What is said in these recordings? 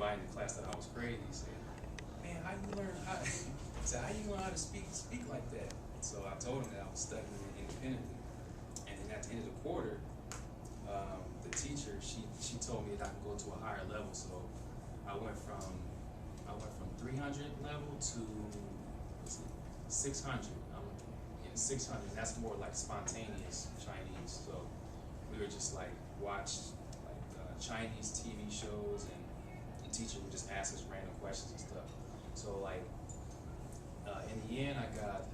everybody in the class thought I was crazy. He said, "Man, how you learn how?" He said, "How you learn how to speak like that?" So I told him that I was studying independently, and then at the end of the quarter, the teacher she told me that I could go to a higher level. So I went from 300 level to 600. I'm in 600. That's more like spontaneous Chinese. So we were just like watched like Chinese TV shows, and the teacher would just ask us random questions and stuff. So like in the end, I got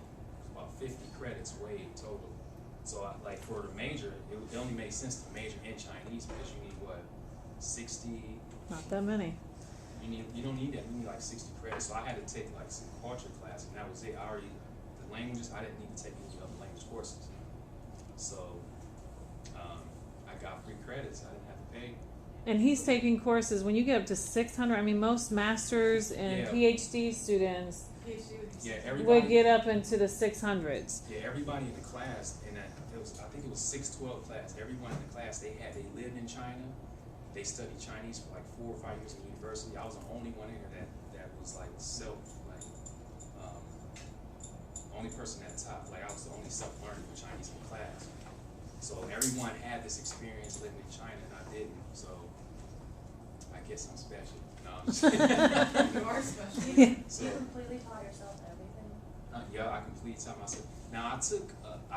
about 50 credits weighed total. So like for the major, it only made sense to major in Chinese because you need what, 60? Not that many. You don't need that. You need like 60 credits. So I had to take like some culture class, and that was it. The languages, I didn't need to take any other language courses. So I got free credits. I didn't have to pay. And he's taking courses. When you get up to 600, I mean, most masters and PhD students would get up into the 600s. Yeah, everybody in the class, and I think it was 612 class. Everyone in the class, they lived in China. They studied Chinese for like 4 or 5 years in university. I was the only one in there that was like only person at the top. Like I was the only self-learner for Chinese in class. So everyone had this experience living in China, and I didn't. So I guess I'm special. No, I'm just kidding. You are special. So, You completely taught yourself everything? yeah, I completely taught myself. Now I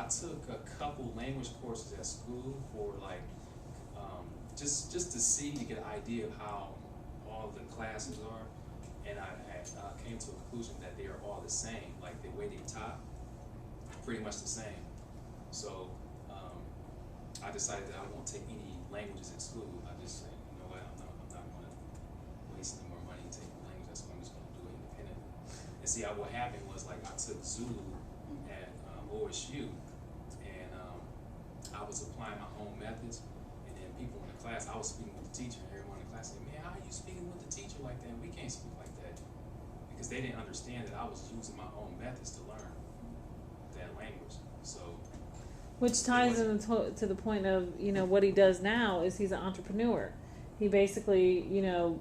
took a couple language courses at school for like just to see, to get an idea of how all the classes are, and I came to a conclusion that they are all the same. Like the way they taught, pretty much the same. So I decided that I won't take any languages at school. I just said, you know what, I'm not going to waste any more money taking language. So I'm just going to do it independently. And see, what happened was like I took Zulu at OSU, and I was applying my own methods. And then people in the class, I was speaking with the teacher, and everyone in the class said, "Man, how are you speaking with the teacher like that? We can't speak like that," because they didn't understand that I was using my own methods to learn that language. So. Which ties in to the point of, what he does now is he's an entrepreneur. He basically,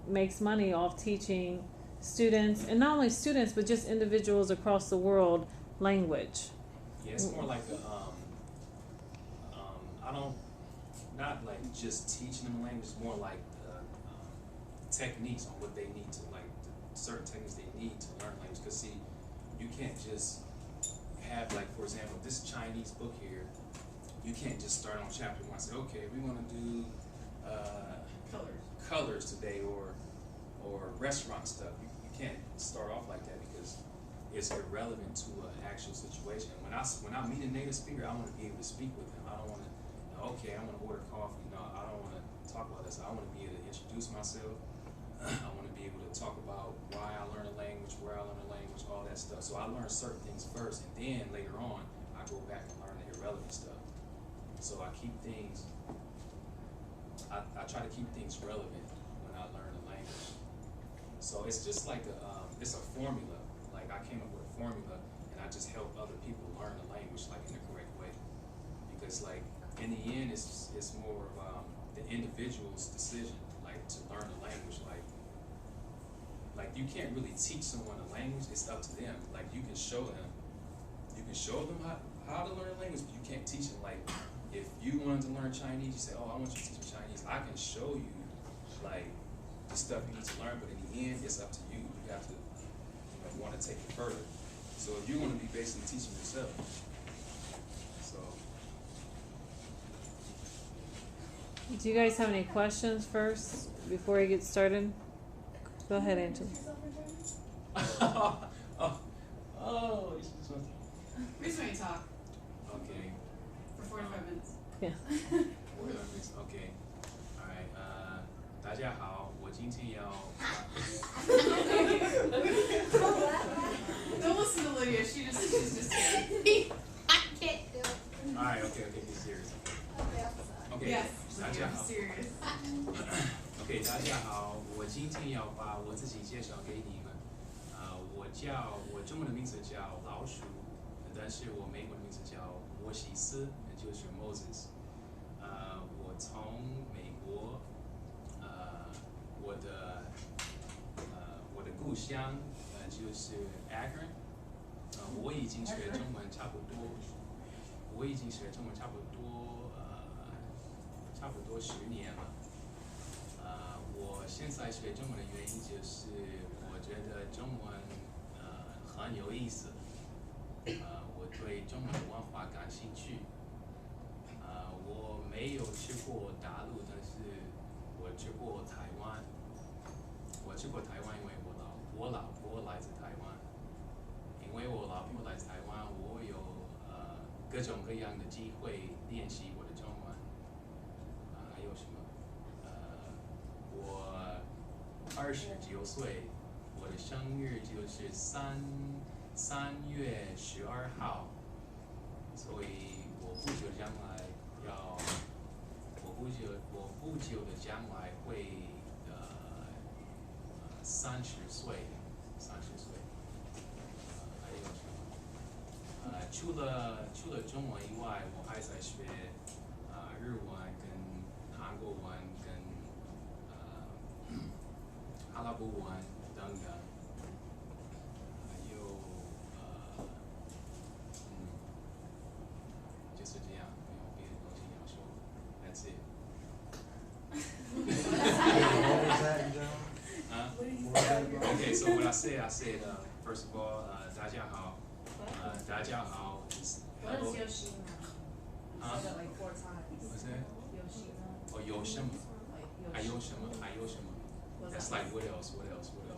makes money off teaching students, and not only students, but just individuals across the world, language. Yeah, it's more like not like just teaching them the language, it's more like the techniques on what they need to, like the certain techniques they need to learn language. Because see, you can't just have, like, for example, this Chinese book here, you can't just start on chapter 1 and say, okay, we want to do colors today, or restaurant stuff. You can't start off like that because it's irrelevant to an actual situation. When I meet a native speaker, I want to be able to speak with them. I don't want to, okay, I want to order coffee. No, I don't want to talk about this. I want to be able to introduce myself. I want to be able to talk about why I learned a language, where I learned a language, all that stuff. So I learn certain things first, and then later on, I go back and learn the irrelevant stuff. So I keep things, I try to keep things relevant when I learn a language. So it's just like it's a formula. Like I came up with a formula, and I just help other people learn the language like in the correct way. Because like in the end, it's more of the individual's decision, like to learn the language. Like you can't really teach someone a language. It's up to them. Like you can show them how to learn a language, but you can't teach them. Like if you wanted to learn Chinese, you say, "Oh, I want you to teach me Chinese." I can show you like the stuff you need to learn, but in the end, it's up to you. You have to want to take it further. So if you want to be basically teaching yourself. So. Do you guys have any questions first before we get started? Go ahead, Angela. Oh, you just want to. We just want to talk. Okay. For 45 minutes. Yeah. 45 minutes. Okay. All right. 大家好，我今天要。Don't listen to Lydia. She's just here. I can't do it. All right. Okay. Be serious. Okay. Yes. 大家好。 Serious. OK， 大家好，我今天要把我自己介绍给你们。我中文的名字叫老鼠，但是我美国的名字叫莫西斯，就是 Moses。我从美国，我的故乡就是 Akron，我已经学中文差不多，差不多10年了。我现在学中文的原因就是我觉得中文很有意思，我对中文文化感兴趣。我没有去过大陆，但是我去过台湾。因为我老婆来自台湾。因为我老婆来自台湾，我有各种各样的机会练习我的中文。还有什么？我29岁，我的生日就是3月12号，所以我不久的将来会30岁。还有什么？除了中文以外，我还在学日文跟韩国文跟阿拉伯文等等。还有就是这样，没有别的东西要说。That's it. What was that, John? What was that, bro? Okay, so what I said, first of all, 大家好. 大家好 is What hello. does Yoshi mean? You Huh? said it like 4 times. What's that? Yoshi. Oh, 有什么? Like 还 Yoshi. 有什么? 还有什么? What's That's that? like what else?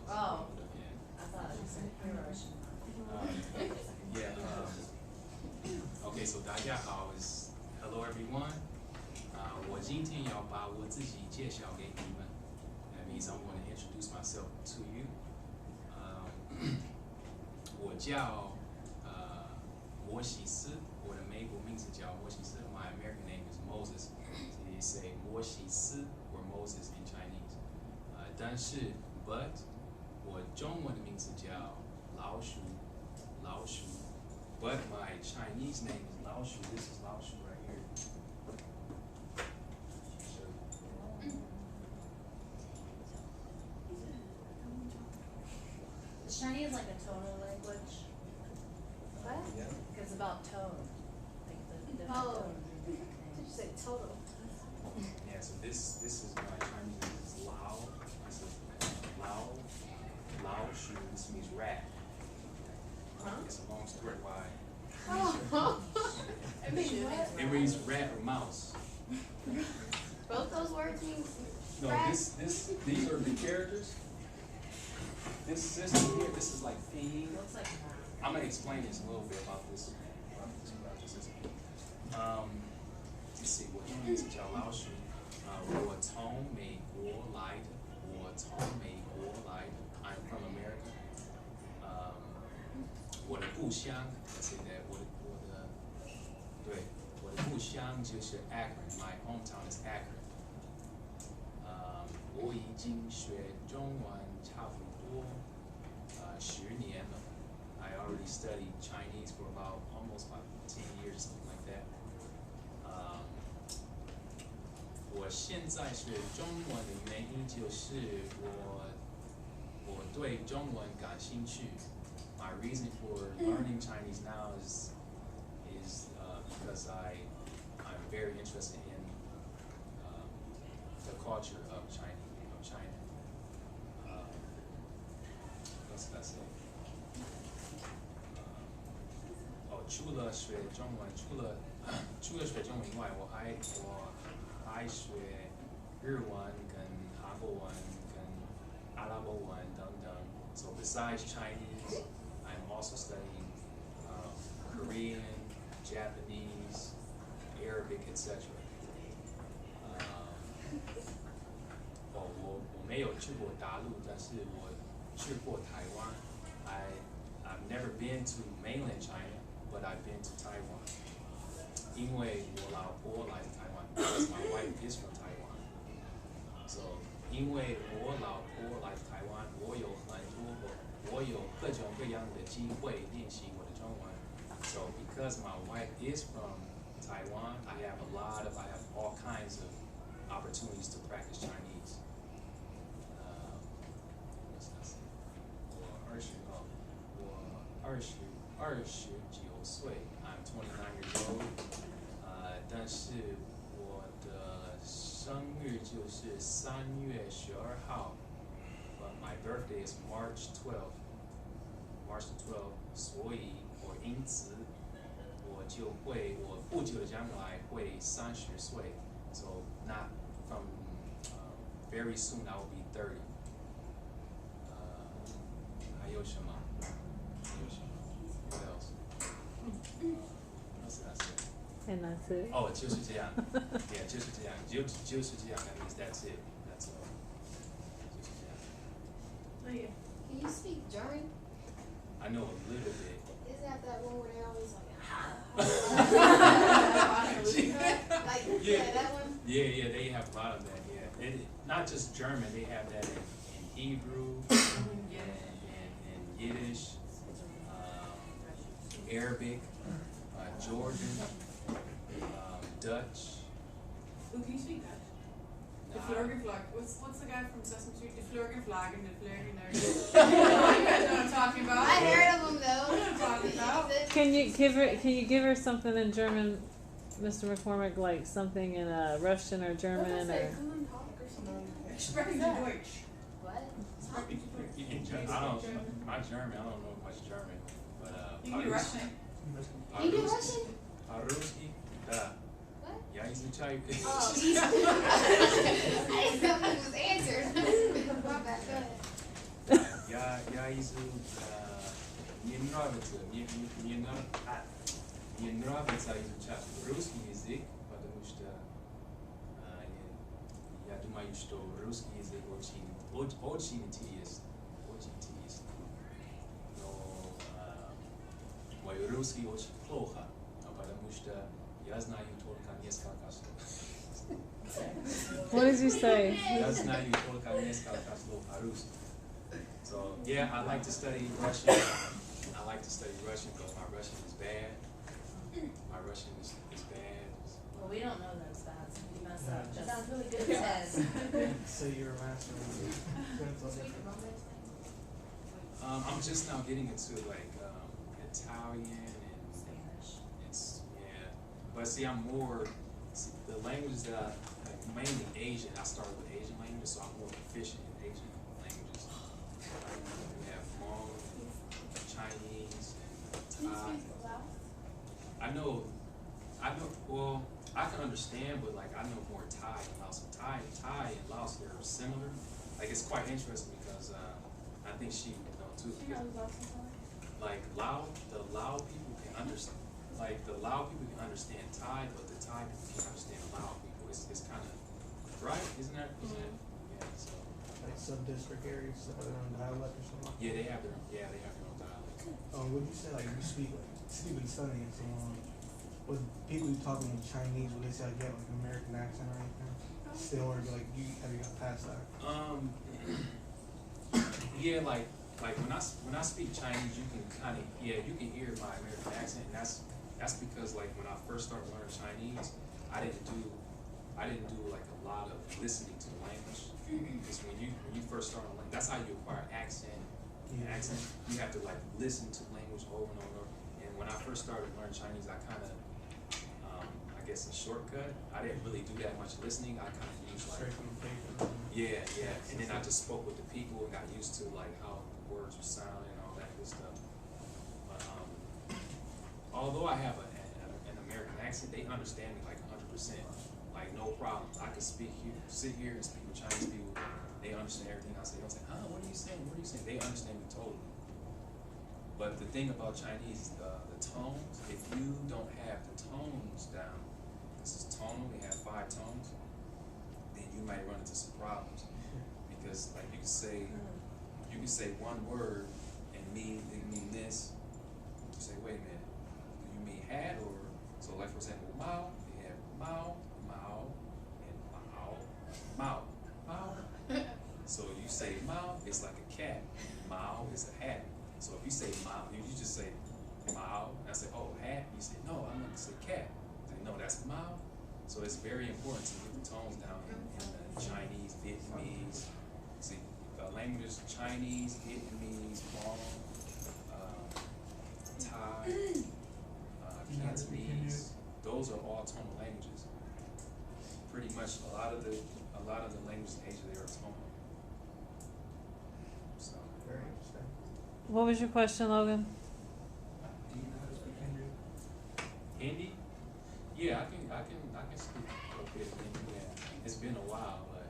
Oh. Yeah. I thought you said Hiroshima. Okay, so 大家好 is hello everyone. 我今天要把我自己介绍给你们. That means I'm going to introduce myself to you. 我叫摩西斯，我的美国名字叫摩西斯。My American name is Moses. So you say 摩西斯 or Moses in Chinese. 但是 but 我中文的名字叫老鼠。But my Chinese name is 老鼠. This is 老鼠 right here. Is Chinese like a tonal language? What? Yeah. It's about tone. Like the different Oh. tones and different Did you things. say total? Yeah, so this is my Chinese name is Lao. This is Lao Shu. This means rat. Huh? It's a long story why. Oh. It means what? It means rat or mouse. Both those words mean No, rat? these are the characters. This system here, this is like theme. Looks like I'm gonna explain this a little bit about this system. Let's see, 我中文名字叫老鼠。我从美国来的。I'm from America. 我的故乡 let's say that 我的故乡就是 Akron. My hometown is Akron. 我已经学中文差不多10年了。I already studied Chinese for almost about 10 years, something like that. 我现在学中文的原因就是我对中文感兴趣。My reason for learning Chinese now is because I'm very interested in the culture of China. What's that say? 除了学中文以外，我还学日文跟韩国文跟阿拉伯文等等。So besides Chinese, I'm also studying Korean, Japanese, Arabic, etc. 我没有去过大陆，但是我去过台湾。I've never been to mainland China, but I've been to Taiwan. 因为我老婆来自台湾 because my wife is from Taiwan. So 因为我老婆来自台湾，我有各种各样的机会练习我的中文。So because my wife is from Taiwan, I have all kinds of opportunities to practice Chinese. What's that say? 29岁 I'm 29 years old. 但是我的生日就是3月12号 But my birthday is March 12th. March 12th. 所以我因此我不久的将来会30岁 So not from very soon I will be 30. 还有什么 What else? What else did I say? And that's it. Oh, 就是这样 Yeah, 就是这样 就是这样 That means that's it. That's all. 就是这样 Can you speak German? I know a little bit. Isn't that one where they always like, like Yeah. that one? Yeah, they have a lot of that, yeah. Not just German, they have that in Hebrew, and Yiddish, Arabic, Georgian, Dutch. Oh, can you speak Dutch? The Nah, Flurgenflag. What's the guy from Sesame Street? The Flurgenflag and the Flurgener. You guys know what I'm talking about. I heard of them though. I know what I'm talking about. Can you give her something in German, Mr. McCormick, like something in Russian or German or? Come on, talk or something. Sprechen Sie Deutsch. What? I don't, my German, I don't know much German, but You can do Russian. You do Russian? По-русски, да. What? Я изучаю. Oh, he's I didn't know he was answered. My bad, go ahead. Я изучаю, мне нравится изучать русский язык, потому что я думаю, что русский язык очень интересный. Но мой русский очень плохо, потому что я знаю только несколько слов. What did you say? Я знаю только несколько слов по-русски. So yeah, I like to study Russian. I like to study Russian because my Russian is bad. My Russian is bad. Well, we don't know that it's bad, so if you mess up, Yeah. just sounds really good to us. So you're a master of Speak Romance. I'm just now getting into like Italian and Spanish. it's yeah. But see, the languages that like mainly Asian. I started with Asian languages, so I'm more proficient in Asian languages. We have Hmong, Chinese, Can you and Thai. speak Lao? I know. Well, I can understand, but like I know more Thai and Laos. Thai and Laos are similar. Like it's quite interesting because I think she would know too. You know Lao something? Like the Lao people can understand. Like the Lao people can understand Thai, but the Thai people can't understand Lao people. It's kind of right, isn't it? Yeah. So like sub-district areas, so their own dialect or something. yeah, they have their own dialect. Would you say like you speak like you've been studying so long? With people who talking in Chinese, would they say like you have like an American accent or anything? Still, or like have you got past that? Yeah, like when I speak Chinese, you can kind of you can hear my American accent, and that's because like when I first started learning Chinese, I didn't do like a lot of listening to the language. Because when you first start learning, that's how you acquire accent. Yeah. Accent, you have to like listen to language over and over. And when I first started learning Chinese, I kind of I guess a shortcut. I didn't really do that much listening. I kind of used like Straight from the paper. yeah, and then I just spoke with the people and got used to like how words were sounding and all that good stuff. But although I have an American accent, they understand me like 100%, like no problem. I could sit here and speak with Chinese people. They understand everything I say. They don't say, "Huh, what are you saying? What are you saying?" They understand me totally. But the thing about Chinese is the tones. If you don't have the tones down, this is tonal. They have 5 tones. Then you might run into some problems because like you can say one word and mean this. You say, wait a minute, do you mean hat or so? Like for example, Mao. They have Mao, and Mao. So you say Mao, it's like a cat. Mao is a hat. So if you say Mao, you just say Mao. And I say, oh, hat. You say, no, I'm gonna say cat. Say, no, that's Mao. So it's very important to get the tones down in the Chinese, Vietnamese. See, languages: Chinese, Vietnamese, Hmong, Thai, You know how to speak Hindi? Cantonese. Those are all tonal languages. Pretty much a lot of the languages in Asia, they are tonal. So Very interesting. What was your question, Logan? Do you know how to speak Hindi? Hindi, yeah, I can speak a bit of Hindi. Yeah, it's been a while, but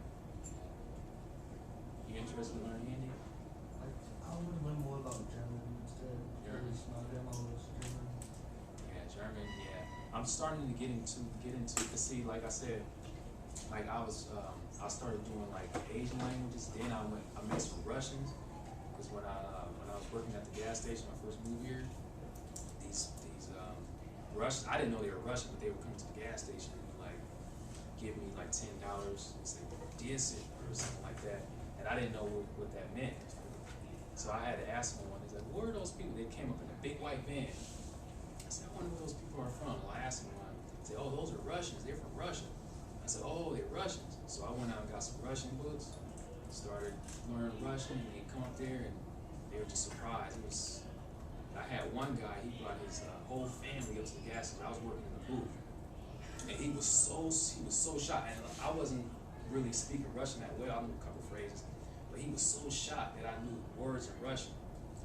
you interested in learning Hindi? Like, I want to learn more about German instead. German? Because my grandma was German. Yeah, German. Yeah, I'm starting to get into. Cause see, like I said, like I started doing like Asian languages. Then I mixed with Russians. Cause when I was working at the gas station when I first moved here, these Russians, I didn't know they were Russian, but they would come to the gas station and like give me like $10 and say this or something like that, and I didn't know what that meant. So I had to ask them one. They said, "Where are those people?" They came up in a big white van. I said, "I wonder where those people are from." Well, I asked them one. They said, "Oh, those are Russians. They're from Russia." I said, "Oh, they're Russians." So I went out and got some Russian books, started learning Russian, and they come up there and they were just surprised. I had one guy, he brought his whole family up to the gas station. I was working in the booth, and he was so shocked. And I wasn't really speaking Russian that well. I knew a couple phrases, but he was so shocked that I knew words in Russian.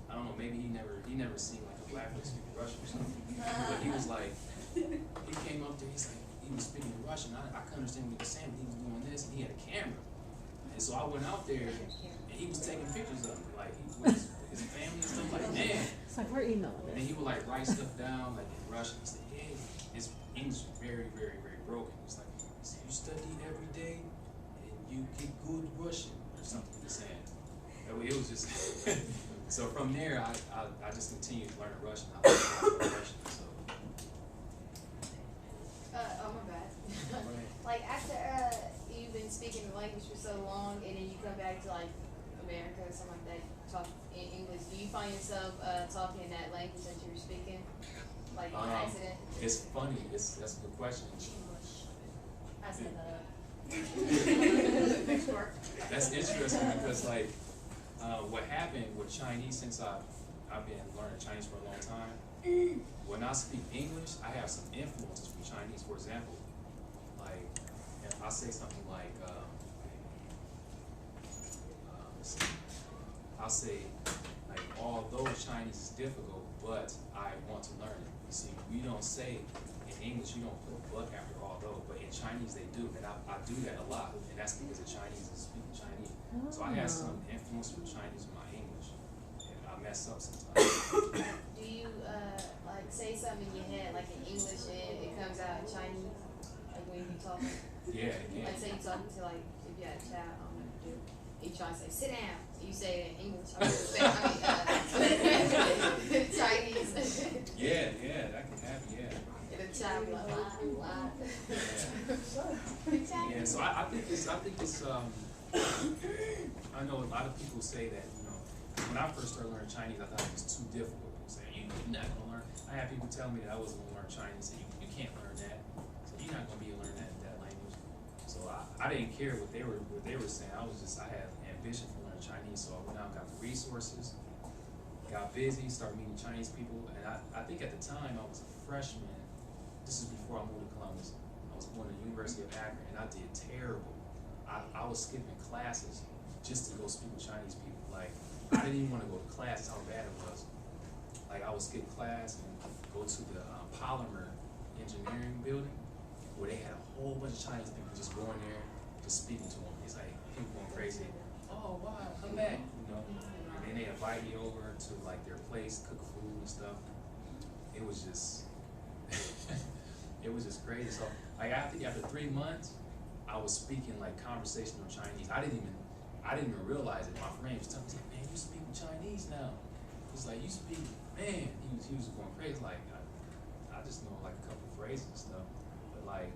I don't know, maybe he never seen like a black person speak Russian or something. But he was like, he came up there, he's like, he was speaking Russian. I couldn't understand what he was saying, but he was doing this, and he had a camera. And so I went out there, and he was taking pictures of me, like with his family and stuff. Like, man. It's like we're emailing And this. he would like write stuff down like in Russian. He said, "Yeah, his English is very, very, very broken." He's like, "You study every day, and you get good Russian," or something he was saying. It was just so from there, I just continued learning Russian. I learned Russian. So Oh my bad. Like after you've been speaking the language for so long, and then you come back to like America or something like that, talk in English. Do you find yourself talking that language that you were speaking, like on accident? It's funny. That's a good question. I said that. Next part. That's interesting because like what happened with Chinese, since I've been learning Chinese for a long time, when I speak English, I have some influences from Chinese. For example, like if I say something like let's see, I'll say like, although Chinese is difficult, but I want to learn it. You see, we don't say in English, you don't put but after although, but in Chinese they do, and I do that a lot, and that's because the Chinese is speaking Chinese. So I have some influence from Chinese in my English, and I mess up sometimes. Do you like say something in your head like in English and it comes out in Chinese, like when you talk? Yeah, Like say you talking to like if you had a child, you try to say sit down, you say it in English. Chinese. yeah, that can happen. Yeah. And the child be like lie. Yeah, so I think it's I know a lot of people say that, you know, when I first started learning Chinese, I thought it was too difficult. People say, you're not gonna learn. I had people tell me that I wasn't gonna learn Chinese, and you can't learn that. So you're not gonna be able to learn that language. So I didn't care what they were saying. I had ambition for learning Chinese, so I went out and got the resources, got busy, started meeting Chinese people, and I think at the time I was a freshman. This is before I moved to Columbus. I was going to the University of Akron, and I did terrible. I was skipping classes just to go speak with Chinese people. Like, I didn't even want to go to class, that's how bad it was. Like, I would skip class and go to the polymer engineering building, where they had a whole bunch of Chinese people just going there, just speaking to them. It's like, people going crazy. "Oh, wow, come back," you know. And then they invite me over to, like, their place, cook food and stuff. It was just, it was just crazy. So, like, I think after 3 months, I was speaking like conversational Chinese. I didn't even realize it. My friend was telling me, "Man, you speaking Chinese now." He's like, "You speak, man." He was going crazy. Like, I just know like a couple of phrases and stuff. But like,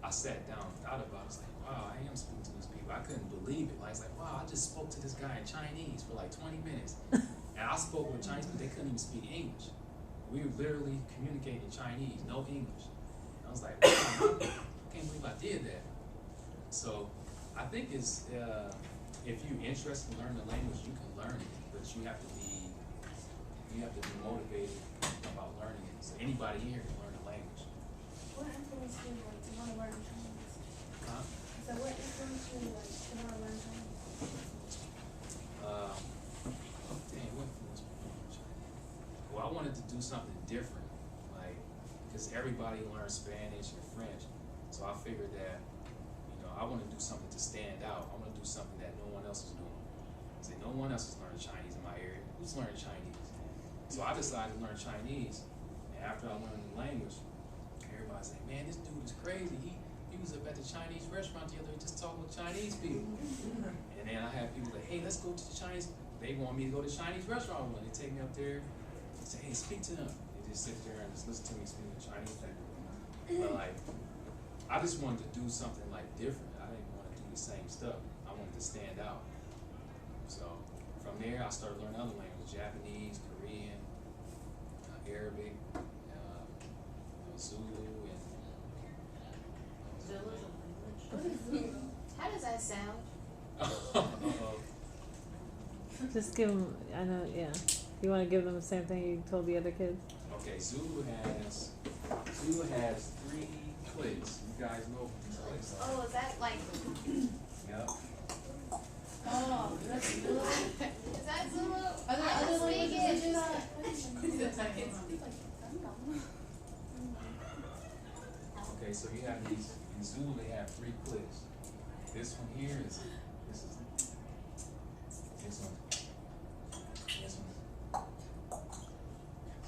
I sat down and thought about it. It's like, wow, I am speaking to these people. I couldn't believe it. Like, it's like, wow, I just spoke to this guy in Chinese for like 20 minutes. And I spoke with Chinese, but they couldn't even speak English. We were literally communicating in Chinese, no English. And I was like, wow, I can't believe I did that. So I think it's, if you're interested in learning the language, you can learn it, but you have to be you have to be motivated about learning it. So anybody here can learn a language. What influenced you like to want to learn Chinese? Huh? So what influenced you like to want to learn Chinese? Dang, what influenced me? Well, I wanted to do something different, like, because everybody learns Spanish and French, so I figured that, you know, I want to do something to stand out. I want to do something that no one else is doing. See, no one else is learning Chinese in my area. Who's learning Chinese? So I decided to learn Chinese, and after I learned the language, everybody's like, man, this dude is crazy. He was up at the Chinese restaurant the other day just talking with Chinese people. And then I had people like, hey, let's go to the Chinese. They want me to go to the Chinese restaurant when they take me up there. They say, hey, speak to them. They just sit there and just listen to me speak in Chinese people. But like, I just wanted to do something like different. I didn't want to do the same stuff. I wanted to stand out. So from there, I started learning other languages: Japanese, Korean, Arabic, Zulu, and How does that sound? Just give them. I know. Yeah. You want to give them the same thing you told the other kids? Okay, Zulu has 3 clicks. You guys know these clicks are. Oh, is that like? Yep. Oh, that's Zulu. Is that Zulu? Are there I other can speak languages it. that you Okay, so you have these. In Zulu, they have 3 clicks. This one here is. This one. This one.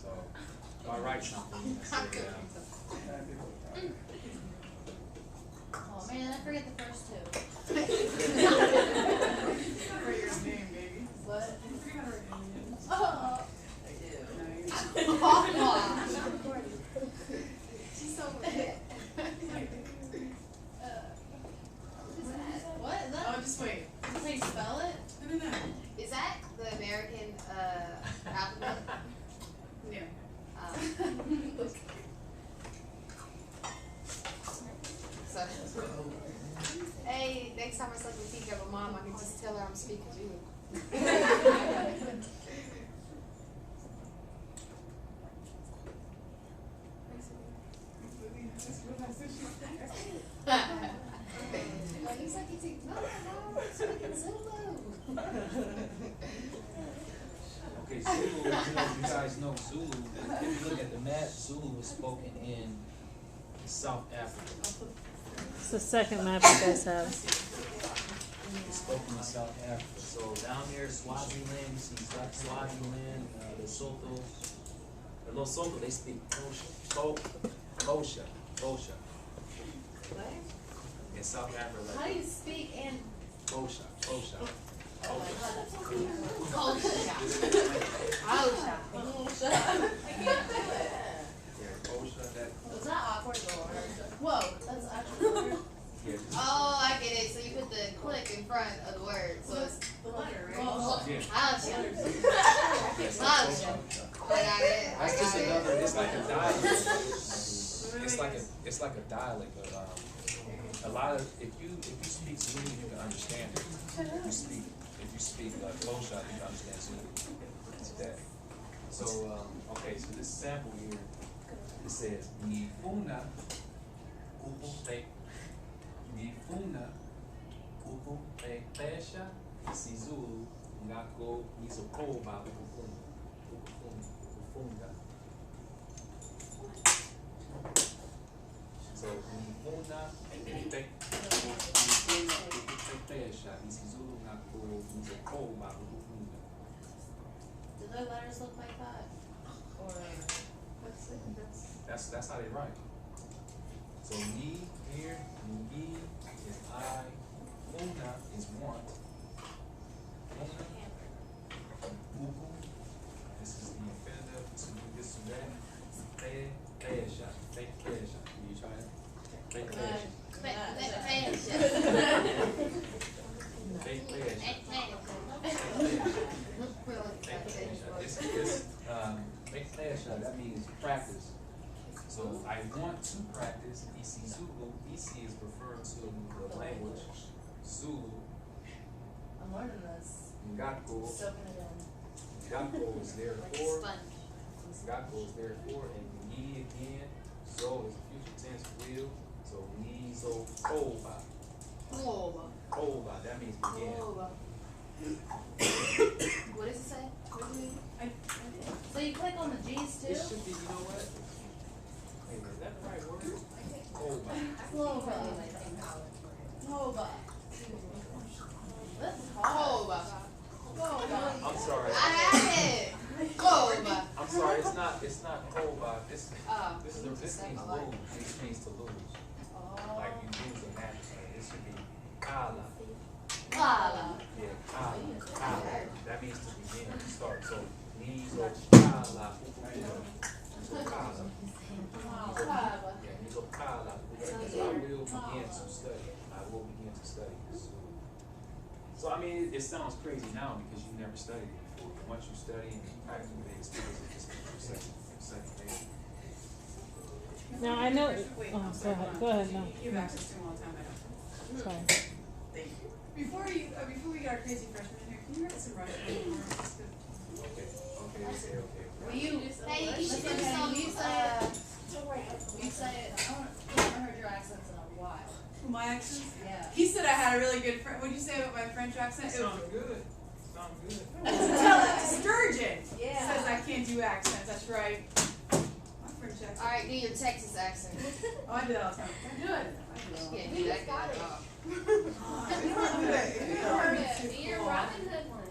So, if I write something, I say, Oh man, I forget the first two. write your name, baby. What? You forget how to write your name. Oh. She's so bad. What? Is that? Oh, just wait. Is that how you spell it? No. Is that the American alphabet? Yeah. So, hey, next time I select a teacher of a mom, I can just tell her I'm speaking to you. Like, you suck your teeth. No, I'm speaking Zulu. okay, Zulu, you guys know Zulu. If you look at the map, Zulu is spoken in South Africa. It's the second map you guys have. It's spoken in South Africa. So down there, Swaziland, you see Swaziland, Lesotho. The Lesotho, they speak Kosha. What? In South Africa, How do like you speak in? Kosha. Oh my god, that's so Culture. I can't do it. Yeah, Kosha, that, Was that awkward or? Whoa, that's actually weird. yeah. Oh, I get it. So you put the click in front of the word. So it's The letter, right? Yeah. culture. Yes, Culture. I got it. That's just another. It's like a dialect. Really It's like a dialect, but a lot of if you speak Zulu, you can understand it. If you speak Kosha, you can understand Zulu. It's that. So okay, so this sample here, it says Nifuna Upu Nifuna Upu Pesha Sizulu Ngako Nisokoba Upufunda. So Nifuna Pesha Sizulu Ngako Nisokoba Upufunda. Do their letters look like that? Or That's how they write. So ni here, ni is I, una is want. Una, uku, this is the infinitive, this is that. Pesha. Can you try it? Pesha. That means practice. So I want to practice Isi Zulu. Isi is referring to the language. Zulu. I'm learning this. Ngako. Soaking it in. Gakpo is there Like a for. sponge. Gakpo is there for, and ni again. So is future tense will. So ni so toba. Toba. Toba. That means begin. Toba. What does it say? What does it mean? So you click on the G's It too? should be. You know what? Wait a minute. Is that the right word? Toba. Toba. Toba. This is hard. Toba. I'm sorry. I have it. Toba. I'm sorry. It's not toba. This means Oh. lose. This means to lose. Like you lose a match. It should be kala. Kala. Yeah, kala. That means to begin, to start. So ni so kala. So kala. Kala. Yeah, ni so kala. I will begin to study. I will begin to study this. So I mean, it sounds crazy now because you never studied it before. But once you study and you practically experience it, just becomes second nature. Now I know. Wait, Oh, I'm sorry, hold on. go ahead. No, You have access to him all the time, I know. sorry. Thank you. Before we get our crazy freshman in here, can you write some Russian for us? Just to- Okay. Will you? Hey, you should do Listen, some, you say it. You say it. I haven't heard your accents in a while. My accent? Yeah. He said I had a really good French. What did you say about my French accent? It sounds good. Sounds good. Tell it to Sturgeon. Yeah. Says I can't do accents. That's right. My French accent. Alright, do your Texas accent. Oh, I do that all the time. Good. You can't do that good at all. Your Robin Hood one.